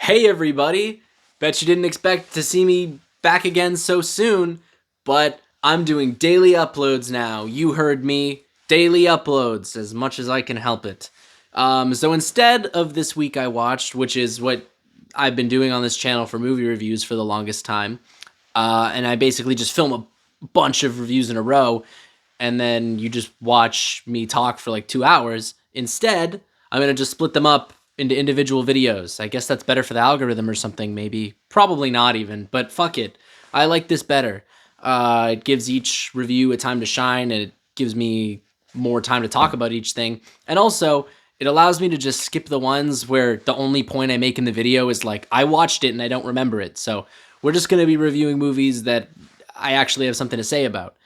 Hey everybody! Bet you didn't expect to see me back again so soon, but I'm doing daily uploads now. You heard me. Daily uploads, as much as I can help it. So instead of This Week I Watched, which is what I've been doing on this channel for movie reviews for the longest time, and I basically just film a bunch of reviews in a row, and then you just watch me talk for like 2 hours. Instead, I'm going to just split them up into individual videos. I guess that's better for the algorithm or something, maybe. Probably not even, but fuck it. I like this better. It gives each review a time to shine, and it gives me more time to talk about each thing. And also, it allows me to just skip the ones where the only point I make in the video is like, I watched it and I don't remember it. So we're just going to be reviewing movies that I actually have something to say about.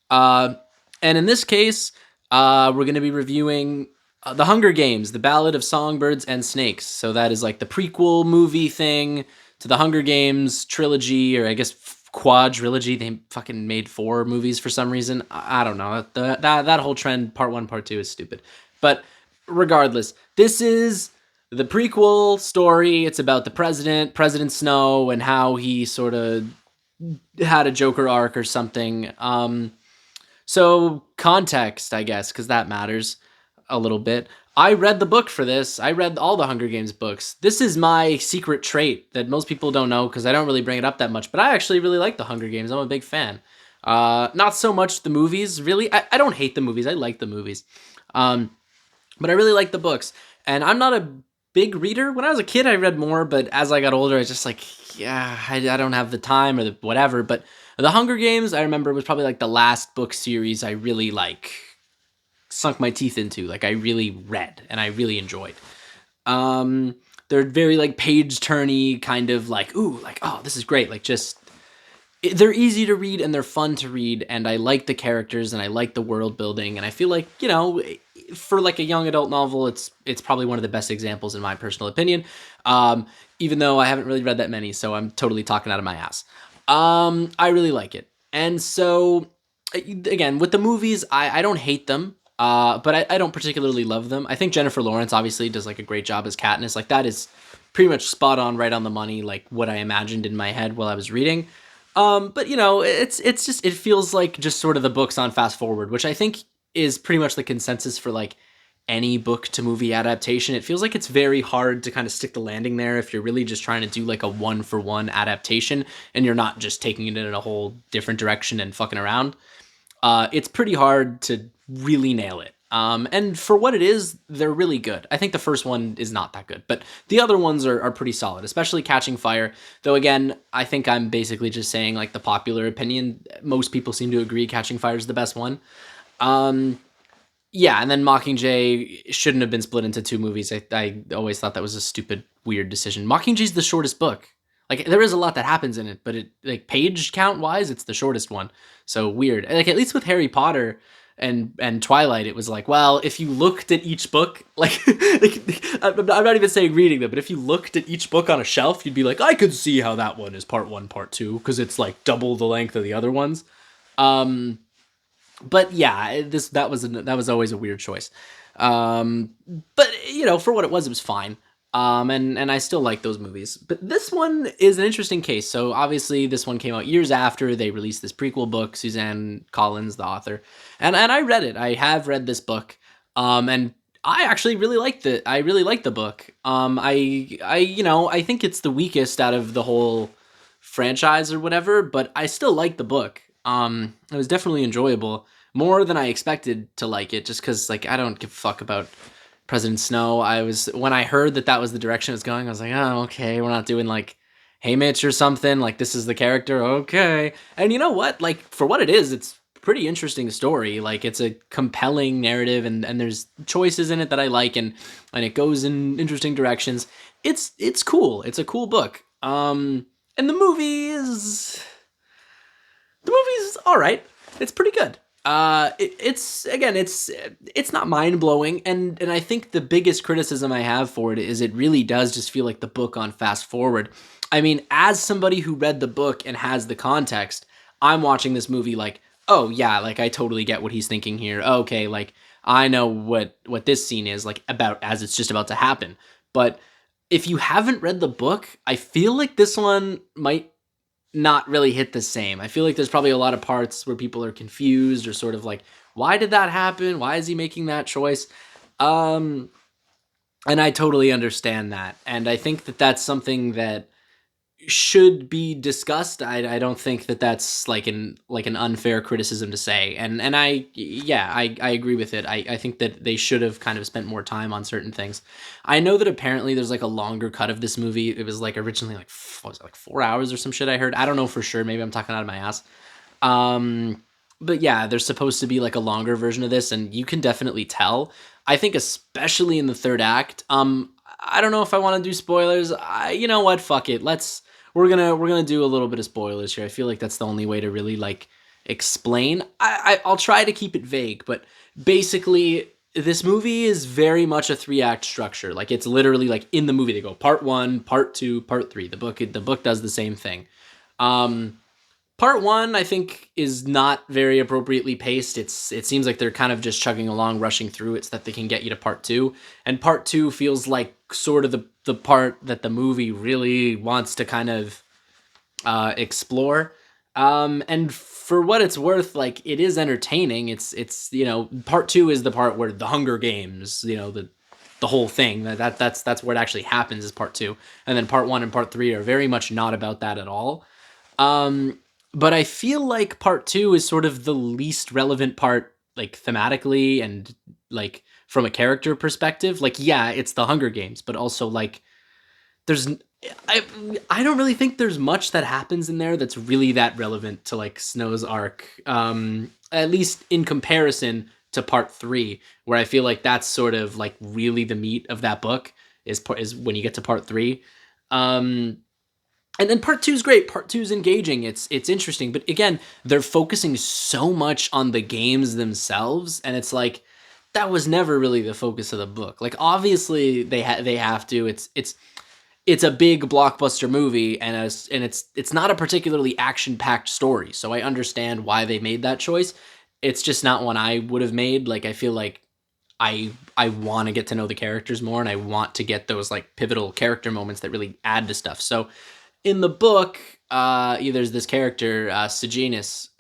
Uh, and in this case, we're going to be reviewing The Hunger Games, The Ballad of Songbirds and Snakes. So that is like the prequel movie thing to the Hunger Games trilogy, or I guess quadrilogy. They fucking made 4 movies for some reason. I don't know. That whole trend, part 1, part 2, is stupid. But regardless, this is the prequel story. It's about the President Snow, and how he sort of had a Joker arc or something. So context, I guess, because that matters a little bit. I read the book for this. I read all the Hunger Games books. This is my secret trait that most people don't know because I don't really bring it up that much. But I actually really like the Hunger Games. I'm a big fan. Not so much the movies, really. I don't hate the movies. I like the movies. But I really like the books. And I'm not a big reader. When I was a kid, I read more. But as I got older, I was just like, yeah, I don't have the time or the whatever. But the Hunger Games, I remember, was probably like the last book series I really like sunk my teeth into. Like I really read and I really enjoyed. They're very like page turny, kind of like, ooh, like, oh, this is great. Like just they're easy to read and they're fun to read, and I like the characters and I like the world building, and I feel like, for like a young adult novel, it's probably one of the best examples in my personal opinion. Even though I haven't really read that many, so I'm totally talking out of my ass. I really like it. And so, again, with the movies, I don't hate them, but I don't particularly love them. I think Jennifer Lawrence obviously does like a great job as Katniss. Like that is pretty much spot on, right on the money, like what I imagined in my head while I was reading. But it's just, it feels like just sort of the books on fast forward, which I think is pretty much the consensus for like any book to movie adaptation. It feels like it's very hard to kind of stick the landing there if you're really just trying to do like a 1-for-1 adaptation and you're not just taking it in a whole different direction and fucking around. It's pretty hard to really nail it. And for what it is, they're really good. I think the first one is not that good, but the other ones are pretty solid, especially Catching Fire. Though again, I think I'm basically just saying like the popular opinion. Most people seem to agree Catching Fire is the best one. Yeah, and then Mockingjay shouldn't have been split into 2 movies. I always thought that was a stupid, weird decision. Mockingjay's the shortest book. Like there is a lot that happens in it, but it, like, page count wise, it's the shortest one. So weird. Like at least with Harry Potter and Twilight, it was like, well, if you looked at each book, like, I'm not even saying reading them, but if you looked at each book on a shelf, you'd be like, I could see how that one is part 1, part 2, because it's like double the length of the other ones. But yeah, that was always a weird choice. But for what it was fine. And I still like those movies. But this one is an interesting case. So obviously this one came out years after they released this prequel book, Suzanne Collins, the author. And I read it. I have read this book. And I actually really liked it. I really liked the book. I think it's the weakest out of the whole franchise or whatever, but I still like the book. It was definitely enjoyable, more than I expected to like it, just because like I don't give a fuck about President Snow. When I heard that was the direction it was going, I was like, oh, okay, we're not doing like Haymitch or something. Like this is the character, okay. And you know what? Like for what it is, it's a pretty interesting story. Like it's a compelling narrative, and there's choices in it that I like, and it goes in interesting directions. It's cool. It's a cool book. And the movie's all right. It's pretty good. It's not mind blowing, and I think the biggest criticism I have for it is it really does just feel like the book on fast forward. I mean, as somebody who read the book and has the context, I'm watching this movie like, oh yeah, like I totally get what he's thinking here. Okay, like I know what this scene is like about as it's just about to happen. But if you haven't read the book, I feel like this one might not really hit the same. I feel like there's probably a lot of parts where people are confused or sort of like, why did that happen? Why is he making that choice? Um, and I totally understand that. And I think that that's something that should be discussed. I don't think that that's like an unfair criticism to say. And I agree with it. I think that they should have kind of spent more time on certain things. I know that apparently there's like a longer cut of this movie. It was like originally like what was it, like 4 hours or some shit I heard. I don't know for sure. Maybe I'm talking out of my ass. Um, but yeah, there's supposed to be like a longer version of this, and you can definitely tell. I think especially in the third act. I don't know if I want to do spoilers. You know what? Fuck it. We're gonna do a little bit of spoilers here. I feel like that's the only way to really like explain. I'll try to keep it vague, but basically this movie is very much a three-act structure. Like it's literally like in the movie they go part one, part two, part three. The book does the same thing. Um, Part one, I think, is not very appropriately paced. It seems like they're kind of just chugging along, rushing through it so that they can get you to part two. And part two feels like sort of the part that the movie really wants to kind of explore. And for what it's worth, like it is entertaining. It's part two is the part where the Hunger Games, the whole thing that's where it actually happens is part two, and then part one and part three are very much not about that at all. Um, but I feel like part two is sort of the least relevant part, like thematically and like from a character perspective. Like, yeah, it's the Hunger Games, but also like there's I I don't really think there's much that happens in there that's really that relevant to like Snow's arc. At least in comparison to part three, where I feel like that's sort of like really the meat of that book is when you get to part three. Um, and then part two is great. Part two is engaging. It's interesting, but again, they're focusing so much on the games themselves, and it's like that was never really the focus of the book. Like obviously they have to. It's a big blockbuster movie, and it's not a particularly action packed story. So I understand why they made that choice. It's just not one I would have made. Like I feel like I want to get to know the characters more, and I want to get those like pivotal character moments that really add to stuff. So in the book, there's this character, Sejanus,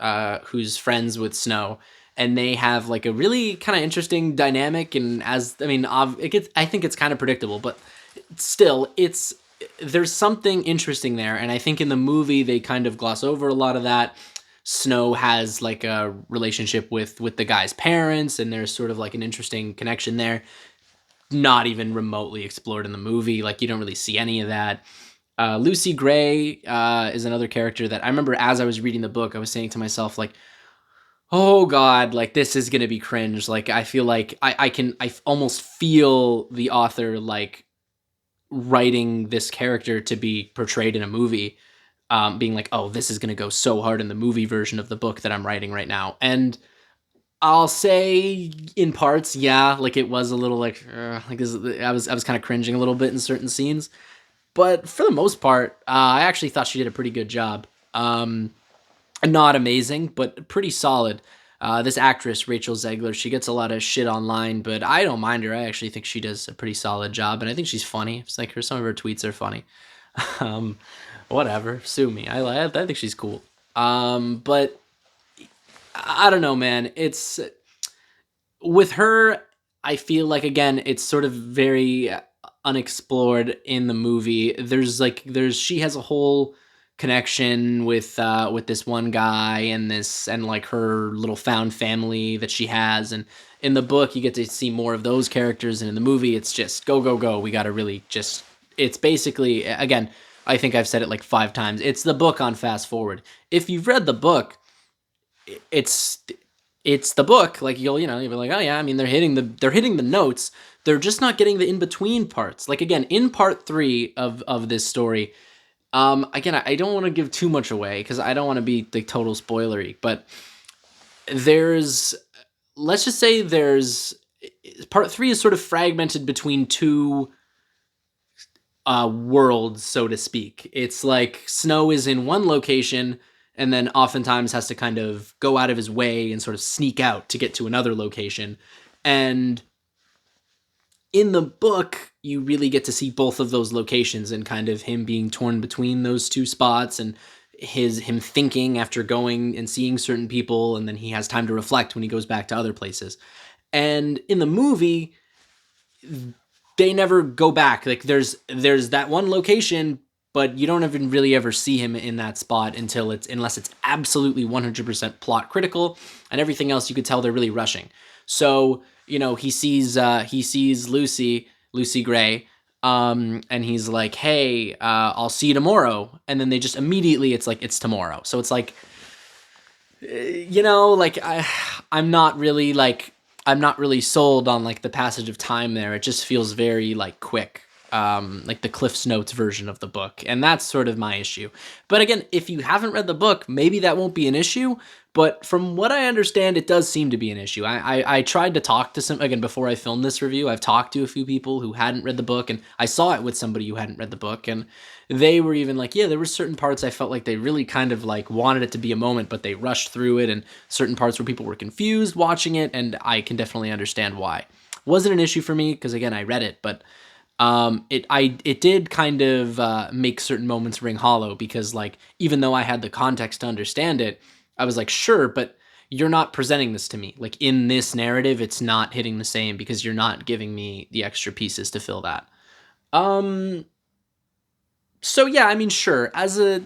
who's friends with Snow, and they have like a really kind of interesting dynamic. And I think it's kind of predictable, but still, there's something interesting there. And I think in the movie they kind of gloss over a lot of that. Snow has like a relationship with the guy's parents, and there's sort of like an interesting connection there. Not even remotely explored in the movie. Like you don't really see any of that. Lucy Gray is another character that I remember as I was reading the book, I was saying to myself, like, oh God, like this is going to be cringe. Like, I feel like I almost feel the author like writing this character to be portrayed in a movie, being like, oh, this is going to go so hard in the movie version of the book that I'm writing right now. And I'll say in parts, yeah, like it was a little like this, I was kind of cringing a little bit in certain scenes. But for the most part, I actually thought she did a pretty good job. Not amazing, but pretty solid. This actress, Rachel Zegler, she gets a lot of shit online, but I don't mind her. I actually think she does a pretty solid job, and I think she's funny. It's like some of her tweets are funny. um, Whatever, sue me. I think she's cool. But I don't know, man. It's with her. I feel like again, it's sort of very unexplored in the movie. There's she has a whole connection with this one guy and like her little found family that she has, and in the book you get to see more of those characters, and in the movie it's just go go go. We got to really just it's basically again, I think I've said it like 5 times. It's the book on fast forward. If you've read the book, it's it's the book. Like you'll be like, oh yeah, I mean they're hitting the notes. They're just not getting the in between parts. Like again, in part three of this story, again I don't want to give too much away because I don't want to be the total spoilery, but there's let's just say there's part three is sort of fragmented between two worlds, so to speak. It's like Snow is in one location and then oftentimes has to kind of go out of his way and sort of sneak out to get to another location. And in the book, you really get to see both of those locations and kind of him being torn between those two spots, and him thinking after going and seeing certain people, and then he has time to reflect when he goes back to other places. And in the movie, they never go back. Like there's that one location, but you don't even really ever see him in that spot unless it's absolutely 100% plot critical, and everything else you could tell they're really rushing. So, he sees Lucy Gray, and he's like, "Hey, I'll see you tomorrow," and then they just immediately it's tomorrow. So it's like, like I'm not really sold on like the passage of time there. It just feels very like quick, like the Cliff's Notes version of the book, and that's sort of my issue. But again, if you haven't read the book, maybe that won't be an issue. But from what I understand, it does seem to be an issue. I tried to talk to some, again, before I filmed this review, I've talked to a few people who hadn't read the book, and I saw it with somebody who hadn't read the book, and they were even like, yeah, there were certain parts I felt like they really kind of like wanted it to be a moment, but they rushed through it, and certain parts where people were confused watching it, and I can definitely understand why. Wasn't an issue for me, because again, I read it, but it did kind of make certain moments ring hollow, because like, even though I had the context to understand it, I was like, sure, but you're not presenting this to me. Like in this narrative, it's not hitting the same because you're not giving me the extra pieces to fill that. So yeah, I mean, sure, as a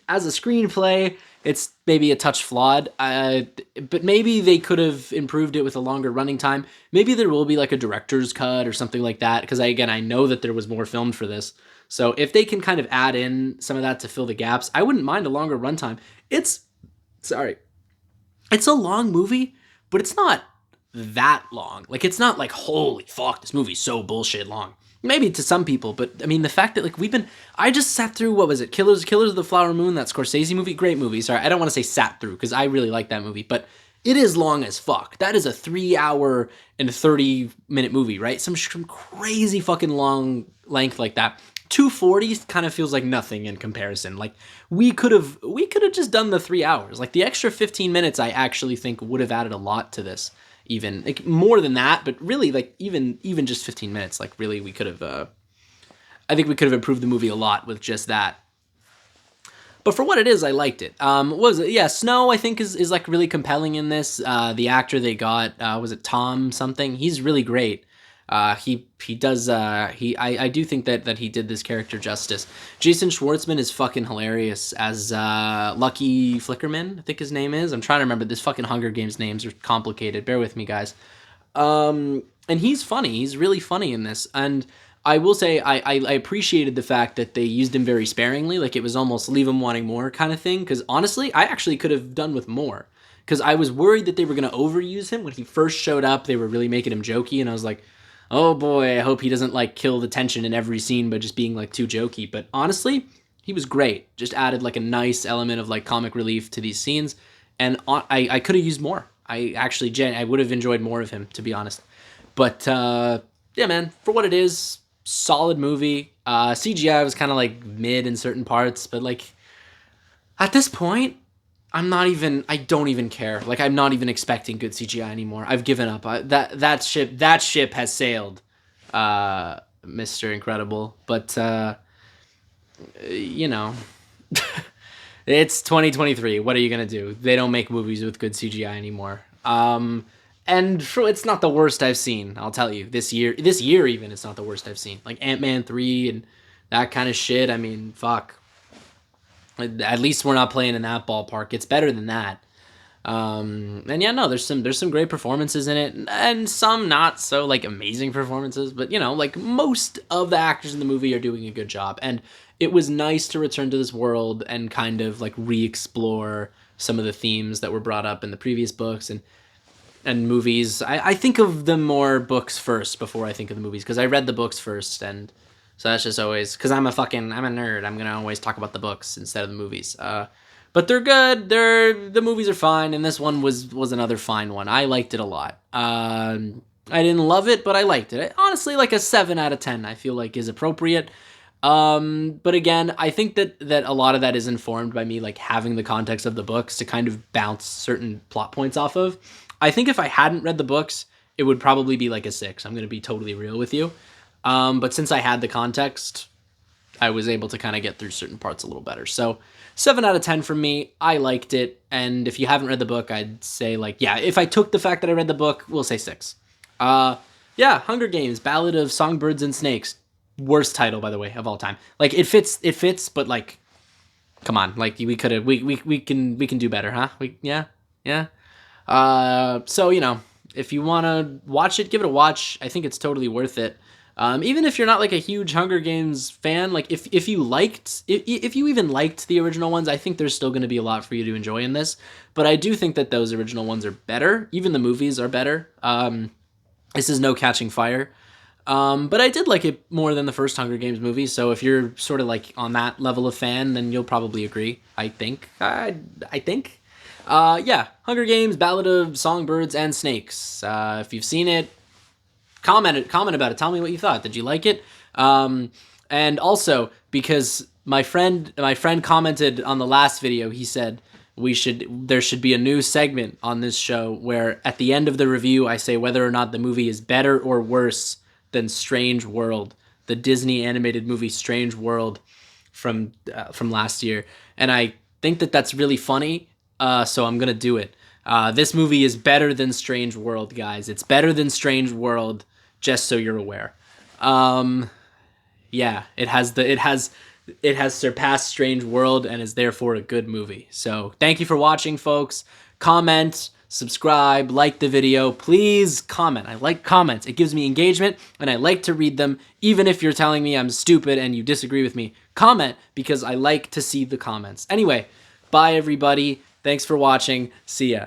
screenplay, it's maybe a touch flawed, but maybe they could have improved it with a longer running time. Maybe there will be like a director's cut or something like that, because I know that there was more filmed for this. So if they can kind of add in some of that to fill the gaps, I wouldn't mind a longer runtime. It's a long movie, but it's not that long. Like, it's not like, holy fuck, this movie's so bullshit long. Maybe to some people, but I mean, the fact that like I just sat through, what was it? Killers of the Flower Moon, that Scorsese movie, great movie. Sorry, I don't want to say sat through, because I really like that movie, but it is long as fuck. That is a 3 hour and 30-minute movie, right? Some crazy fucking long length like that. 240 kind of feels like nothing in comparison. Like we could have just done the 3 hours. Like the extra 15 minutes, I actually think would have added a lot to this. Even like more than that, but really like even just 15 minutes. Like really, we could have. I think we could have improved the movie a lot with just that. But for what it is, I liked it. What was it? Yeah, Snow, I think is like really compelling in this. The actor they got, was it Tom something? He's really great. He does, I do think that he did this character justice. Jason Schwartzman is fucking hilarious as, Lucky Flickerman, I think his name is. I'm trying to remember, this fucking Hunger Games names are complicated. Bear with me, guys. And he's funny. He's really funny in this. And I will say, I appreciated the fact that they used him very sparingly. Like, it was almost leave him wanting more kind of thing. Because honestly, I actually could have done with more. Because I was worried that they were going to overuse him. When he first showed up, they were really making him jokey. And I was like, oh boy, I hope he doesn't like kill the tension in every scene by just being like too jokey. But honestly, he was great. Just added like a nice element of like comic relief to these scenes. And I could have used more. I would have enjoyed more of him, to be honest. But yeah, man, for what it is, solid movie. CGI was kind of like mid in certain parts, but like at this point, I don't even care. Like, I'm not even expecting good CGI anymore. I've given up. That ship has sailed, Mr. Incredible. But, it's 2023. What are you going to do? They don't make movies with good CGI anymore. And it's not the worst I've seen, I'll tell you. This year even, it's not the worst I've seen. Like, Ant-Man 3 and that kind of shit. I mean, fuck. At least we're not playing in that ballpark. It's better than that. And yeah, no, there's some great performances in it, and some not so like amazing performances, but like most of the actors in the movie are doing a good job. And it was nice to return to this world and kind of like re-explore some of the themes that were brought up in the previous books and movies. I think of the more books first before I think of the movies, because I read the books first, and so that's just always, because I'm a nerd. I'm going to always talk about the books instead of the movies. But they're good. The movies are fine, and this one was another fine one. I liked it a lot. I didn't love it, but I liked it. Honestly, like a 7 out of 10, I feel like is appropriate. But again, I think that a lot of that is informed by me like having the context of the books to kind of bounce certain plot points off of. I think if I hadn't read the books it would probably be like a 6. I'm going to be totally real with you. But since I had the context, I was able to kind of get through certain parts a little better. So 7 out of 10 from me. I liked it. And if you haven't read the book, I'd say like, yeah, if I took the fact that I read the book, we'll say 6. Yeah, Hunger Games, Ballad of Songbirds and Snakes. Worst title, by the way, of all time. Like it fits, but like, come on, like we can do better, huh? Yeah. So if you want to watch it, give it a watch. I think it's totally worth it. Even if you're not like a huge Hunger Games fan, like if you even liked the original ones, I think there's still going to be a lot for you to enjoy in this. But I do think that those original ones are better. Even the movies are better. This is no Catching Fire. But I did like it more than the first Hunger Games movie. So if you're sort of like on that level of fan, then you'll probably agree. I think. Yeah, Hunger Games, Ballad of Songbirds and Snakes. If you've seen it, comment about it. Tell me what you thought. Did you like it? And also because my friend commented on the last video, he said there should be a new segment on this show where at the end of the review I say whether or not the movie is better or worse than Strange World, the Disney animated movie Strange World from last year. And I think that that's really funny. So I'm going to do it. This movie is better than Strange World, guys. It's better than Strange World, just so you're aware. Yeah, it has surpassed Strange World and is therefore a good movie. So thank you for watching, folks. Comment, subscribe, like the video. Please comment. I like comments. It gives me engagement, and I like to read them, even if you're telling me I'm stupid and you disagree with me. Comment, because I like to see the comments. Anyway, bye, everybody. Thanks for watching. See ya.